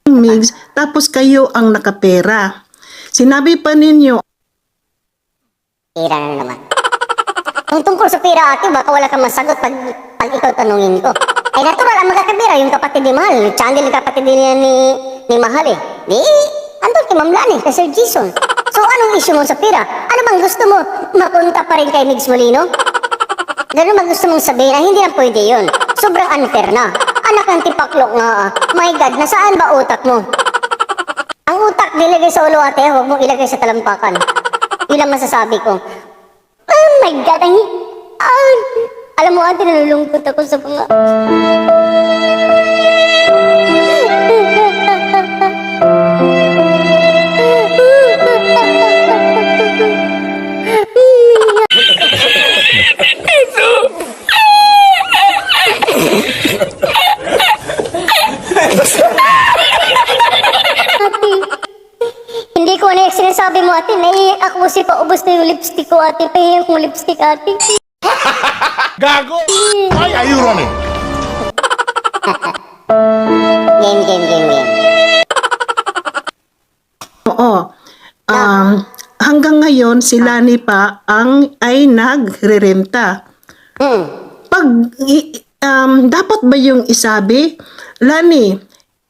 Migs, tapos kayo ang nakapera. Sinabi pa ninyo, Pira na naman. Kung tungkol sa pira, ate, baka wala kang masagot pag ikaw tanungin ko. Ay, natural ang magkakapira, yung kapatid ni Mahal. Yung channel ng kapatid niya ni Mahal eh. Di, andun kay Ma'am Lani, kay Sir Jason. So, anong issue mo sa pira? Ano bang gusto mo? Mapunta pa rin kay Migs Molino? Ganun bang gusto mong sabihin? Ay, hindi na pwede yun. Sobrang unfair na. Anak ng tipaklok nga. My God, nasaan ba utak mo? Ang utak nilagay sa ulo, ate, huwag mong ilagay sa talampakan. Yun ang masasabi ko. Oh my God, alam mo, ate, nalulungkot ako sa mga... Hindi ko na yung sinasabi mo, ate. Naiiyak ako kasi paubos na yung lipstick ko, ate. Pahiyak mo lipstick, ate. Gago! Why are you running? Game. oo, hanggang ngayon si Lani pa ay nagrerenta. Pag, dapat ba yung isabi, Lani,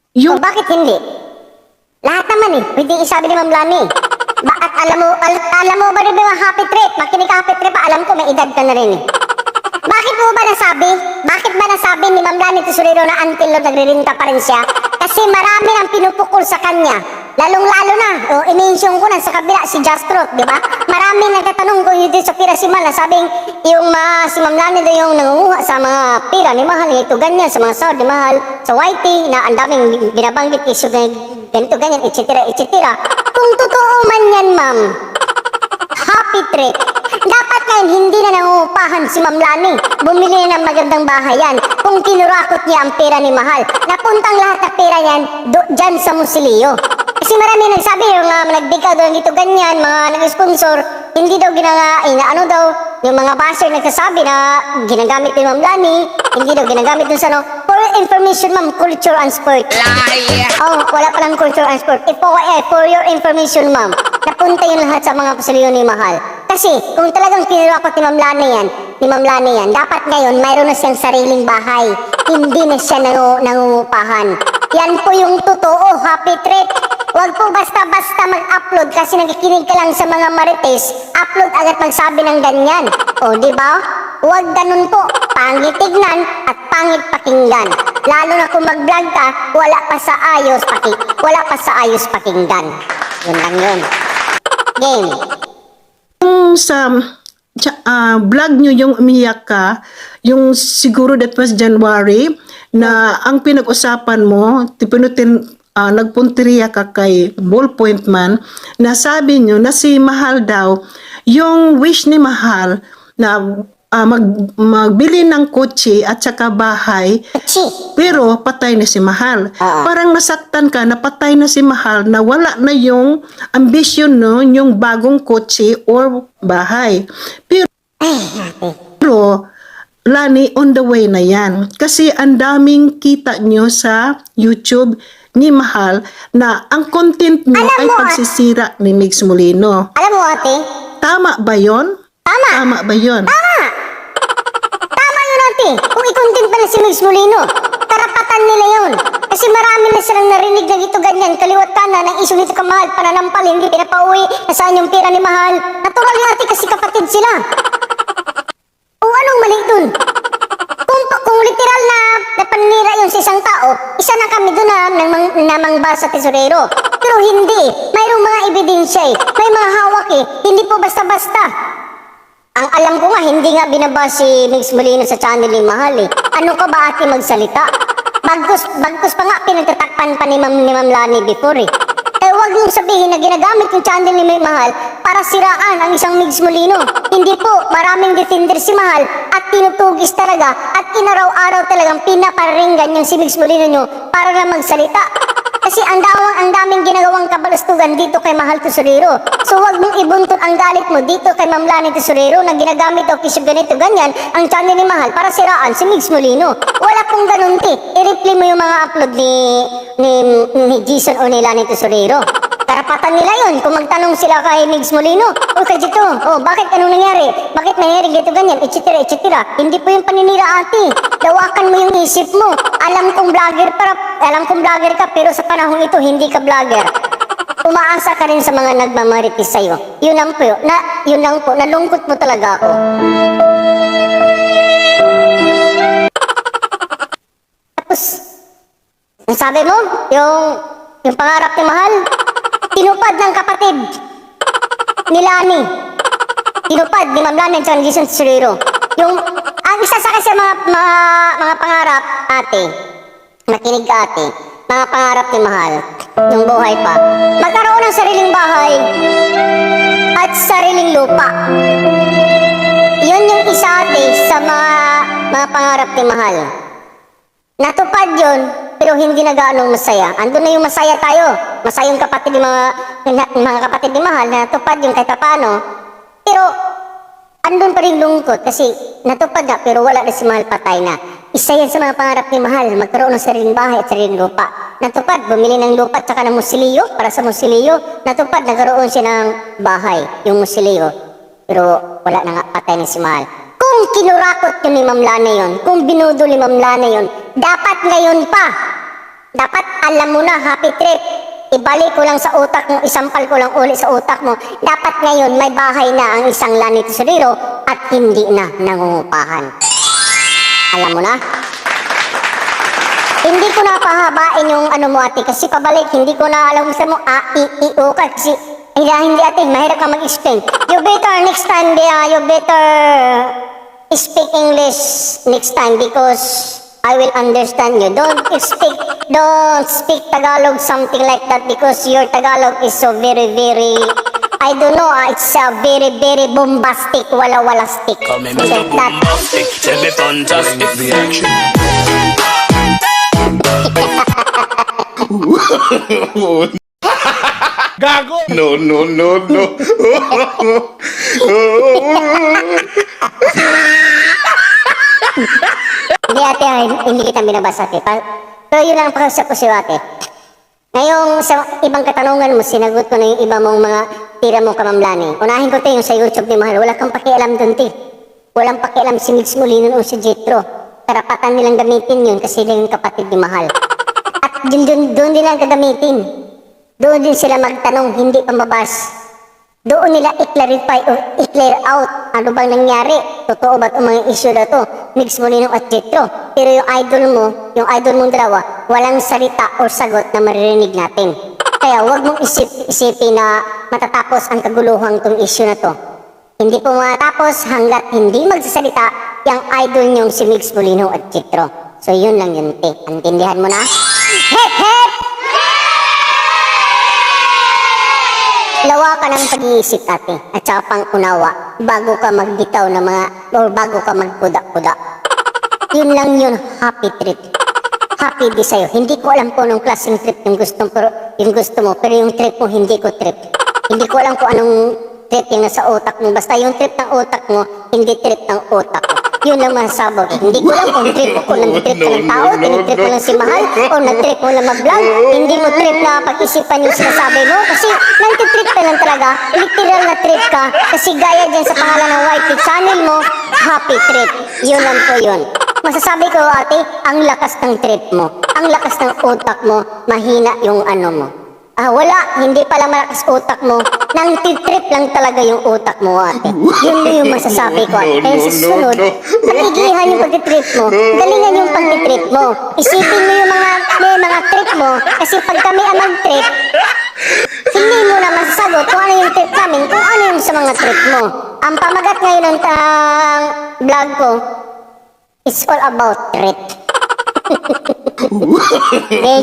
So, yung bakit hindi? Lahat naman eh. Pwedeng isabi ni Ma'am Lani. At alam mo ba rin ba happy trip? Makinig ka happy trip, alam ko may edad ka na rin eh. Bakit mo ba nasabi? Bakit ba nasabi ni Ma'am Lani Tesorero na until Lord nagririnta pa rin siya? Kasi marami nang pinupukol sa kanya. Lalong-lalo na, i-mention ko na sa kabila si Jastrot, di ba? Maraming nagtatanong kung yun din sa pira si Mahal, sabing si Ma'am Lani daw yung nangunguha sa mga pira ni Mahal, ito ganyan, sa mga sahod ni Mahal, sa YT, na ang daming binabanggit issue na ganito ganyan, etc. Kung totoo man yan, ma'am, happy trip. Dapat ngayon hindi na nangungupahan si Ma'am Lani. Bumili na ng magandang bahay yan. Kung kinurakot niya ang pera ni Mahal, napuntang lahat ng pera yan dyan sa Musilio. Kasi marami nagsabi, yung nagbigay daw dito ganyan, mga nag-sponsor, hindi daw inaano daw, yung mga basher nagsasabi na ginagamit ni Ma'am Lani, hindi daw ginagamit dun sa for information, ma'am, culture and sport. Oh, wala palang culture and sport. For your information, ma'am, napunta yun lahat sa mga Musilio ni Mahal. Kasi, kung talagang kinurakot ni Ma'am Lani yan, dapat ngayon, mayroon na siyang sariling bahay. Hindi na siya nangungupahan. Yan po yung totoo, happy trip. Huwag po basta-basta mag-upload kasi nakikinig ka lang sa mga marites, upload agad magsabi ng ganyan. O, di ba? Huwag ganun po. Pangit tignan at pangit pakinggan. Lalo na kung mag-vlog ka, wala pa sa ayos pakinggan. Yun lang yun. Game. sa vlog nyo yung umiyak ka, yung siguro that was January, na ang pinag-usapan mo, nagpunteriya ka kay Ballpoint Man, na sabi nyo na si Mahal daw, yung wish ni Mahal na magbili ng kotse at saka bahay, pero patay na si Mahal. Parang nasaktan ka na patay na si Mahal, na wala na yung ambisyon no, yung bagong kotse or bahay. Pero Lani, on the way na yan. Kasi ang daming kita nyo sa YouTube ni Mahal na ang content nyo ay pagsisira ni Migs Molino. Alam mo, ate? Tama ba yun? Tama ba yun? Tama yun, ate. Kung i-content pa na si Migs Molino, karapatan nila yun. Kasi Kasi marami na silang narinig na dito ganyan, kaliwat kanan, ang issue nito kamahal, pananampal, hindi pinapauwi, nasaan yung pera ni mahal. Natural yung ate kasi kapatid sila. O anong mali dun? Kung literal na panira yung sa isang tao, isa na kami dun na mangba sa tesorero. Pero hindi, mayroong mga ebidensya eh, may mga hawak eh, hindi po basta-basta. Ang alam ko nga, hindi nga binaba si Migs Molino sa channel ni Mahal eh. Ano ka ba ate magsalita? Bagkus pa nga pinagtatakpan pa ni Ma'am Lani before eh. Eh wag mong sabihin na ginagamit yung channel ni Mahal para siraan ang isang Migs Molino. Hindi po, maraming defender si Mahal at tinutugis talaga at inaraw-araw talagang pinaparinggan yung si Migs Molino nyo para na magsalita. Kasi ang daming ginagawang kabalastugan dito kay Mahal Tesorero. So wag mong ibuntot ang galit mo dito kay Ma'am Lani Tesorero na ginagamit o kisyo ganito ganyan ang channel ni Mahal para siraan si Migs Molino. Wala pong ganun ti. I-replay mo yung mga upload ni Jason o ni Lani Tesorero. Karapatan nila yun kung magtanong sila kay Migs Molino. O kay Jito, bakit anong nangyari? Bakit nangyari ganito ganyan? Etc. etc. Hindi po yung paninira ate. Dawakan mo yung isip mo. Alam kong vlogger ka pero sa panahon ito hindi ka vlogger. Umaasa ka rin sa mga nagmamarites sa'yo. Yun lang po, nalungkot mo talaga ako. Tapos, ang sabi mo, yung pangarap ni Mahal, tinupad ng kapatid ni Lani. Tinupad ni Ma'am Lani at Jason Tesorero. Ang isa sa kasi mga pangarap ate, makinig ka ate, mga pangarap ni Mahal, yung buhay pa, magkaroon ng sariling bahay at sariling lupa. Yun yung isa ate sa mga pangarap ni Mahal. Natupad yun, pero hindi na gaanong masaya. Andun na yung masaya tayo. Masaya yung kapatid ng mga kapatid ni Mahal na natupad yung kahit paano. Pero andun pa rin lungkot kasi natupad na pero wala na si Mahal, patay na. Isa yan sa mga pangarap ni Mahal, magkaroon ng sariling bahay at sariling lupa. Natupad, bumili ng lupa at saka ng musilyo para sa musilyo. Natupad, nagkaroon siya ng bahay, yung musilyo. Pero wala na nga, patay na si Mahal. Kung kinurakot yun ni Ma'am Lana yun, kung binudol ni Ma'am Lana yun, dapat ngayon pa, dapat alam mo na, happy trip. Ibalik ko lang sa utak mo, isampal ko lang ulit sa utak mo. Dapat ngayon may bahay na ang isang Lani Tesorero at hindi na nangungupahan. Alam mo na? Hindi ko na pahabain yung ano mo ate kasi pabalik, hindi ko na alam sa mo A-I-I-O ka kasi hindi ate, mahirap ka mag-explain. You better next time, you better speak English next time because I will understand you. Don't speak Tagalog something like that because your Tagalog is so very, very, I don't know, it's very, very bombastic, wala-walastic. Come in, Like that. bombastic, tell me fantastic. The action. Gago! No, no, no, no. Hindi ate, hindi kita binabasa ate. Pero yun lang pakasap ko si ate. Ngayong sa ibang katanungan mo, sinagot ko na yung iba mong mga tira mong kamamlani. Unahin ko ito yung sa YouTube ni Mahal. Wala kang pakialam dun ti. Walang pakialam si Migs Molino o si Jetro. Karapatan nilang gamitin yun kasi sila yung kapatid ni Mahal. At doon nilang gagamitin. Doon din sila magtanong, hindi pambabas. Doon nila i-clarify o i-clear out ano bang nangyari. Totoo ba itong mga issue na to? Migs Molino at Jetro. Pero yung idol mong dalawa, walang salita o sagot na maririnig natin. Kaya huwag mong isipin na matatapos ang kaguluhang tong issue na to. Hindi po matatapos hanggat hindi magsasalita yung idol niyong si Migs Molino at Jetro. So yun lang yun, te. Antindihan mo na? Hep, hep! Lawa ka ng pag-iisip ate at saka pang-unawa bago ka magbitaw ng mga o bago ka magpuda-puda. Yun lang yun, happy trip. Happy di sa'yo. Hindi ko alam po anong klaseng trip yung gusto mo pero yung trip mo hindi ko trip. Hindi ko alam kung anong trip yung nasa utak mo. Basta yung trip ng utak mo, hindi trip ng utak ko. Yun lang masabog. Hindi ko alam kung trip ko nag-trip ka ng tao, tinitrip mo lang si Mahal, o nag-trip mo lang mag-vlog. Hindi mo trip na pag-isipan yung sinasabi mo kasi nag-trip ka lang talaga. Literal na trip ka kasi gaya dyan sa pangalan ng YT channel mo, happy trip. Yun lang po yun. Masasabi ko ate, ang lakas ng trip mo. ang lakas ng utak mo, mahina yung ano mo. Wala, hindi pala malakas utak mo. Nang titrip lang talaga yung utak mo, ate. Yun na yung masasabi ko, ate. Kaya sa susunod, pagigihan yung pagtitrip mo. Galingan yung pagtitrip mo. Isipin mo yung mga trip mo. Kasi pag kami ang mag-trip, hindi mo na masasagot kung ano yung trip namin, kung ano yung sa mga trip mo. Ang pamagat ngayon ng vlog ko, it's all about trip.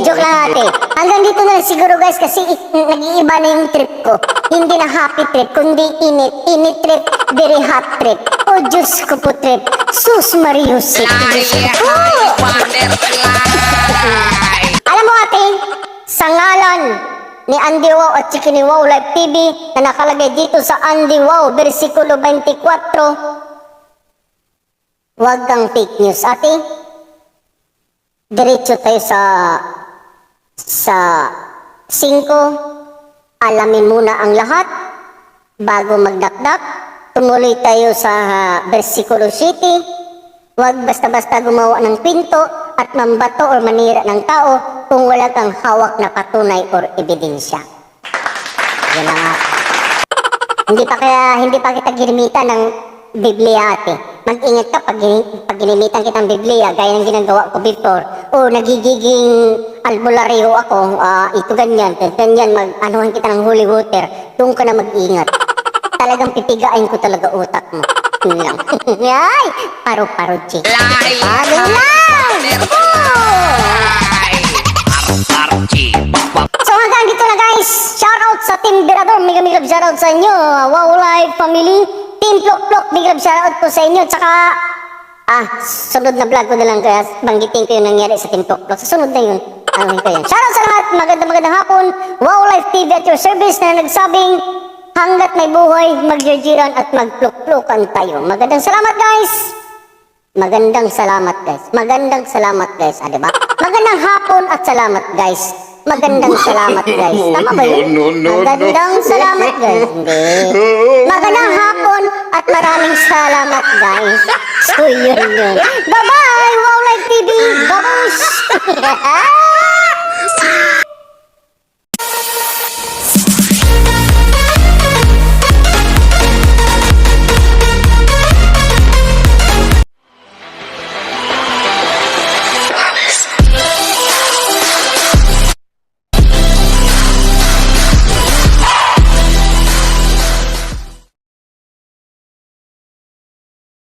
Joke lang ate. Hanggang dito na lang siguro guys kasi nag-iiba na yung trip ko. Hindi na happy trip, kundi init trip, very hot trip. Oh Diyos ko po trip. Sus Marius. Alam mo ate, sa ngalan ni Andy Wow at Chikini Wow Live TV na nakalagay dito sa Andy Wow versikulo 24, huwag kang fake news ate. Diretso tayo sa 5. Alamin muna ang lahat bago magdakdak. Tumuloy tayo sa versikulo 7. Huwag basta-basta gumawa ng pinto at mambato o manira ng tao kung wala kang hawak na patunay or ebidensya. Yan lang ate. Hindi pa kita ginimitan ng Biblia ate. Mag-ingat ka pag ginimitan kitang Biblia gaya ng ginagawa ko before. O nagigiging albularyo ako, ito ganyan, mag-anuhan kita ng holy water. Doon ka na mag-ingat. Talagang pipigain ko talaga utak mo. Yun lang. Ay! Paro-paro, chick. Bagay lang! So hanggang dito na guys. Shoutout sa Team Birador. Mega shoutout sa inyo. Wow Live Family. Team Plok-Plok. Mega shoutout po sa inyo. Tsaka, sunod na vlog ko na lang kaya banggitin ko yung nangyari sa Team Plok-Plok. Sa sunod na yun. Ano ko yun. Shoutout sa lahat. Magandang hapon. Wow Live TV at your service na nagsabing hanggat may buhay, magjijiran at magpluk-plukan tayo. Magandang salamat guys! Magandang salamat guys. Magandang salamat guys. Diba? Magandang hapon at salamat guys. Magandang salamat guys. Tama ba yun? Magandang salamat guys. Hindi. Magandang hapon at maraming salamat guys. So yun. Bye-bye! Wow Live TV! Babush!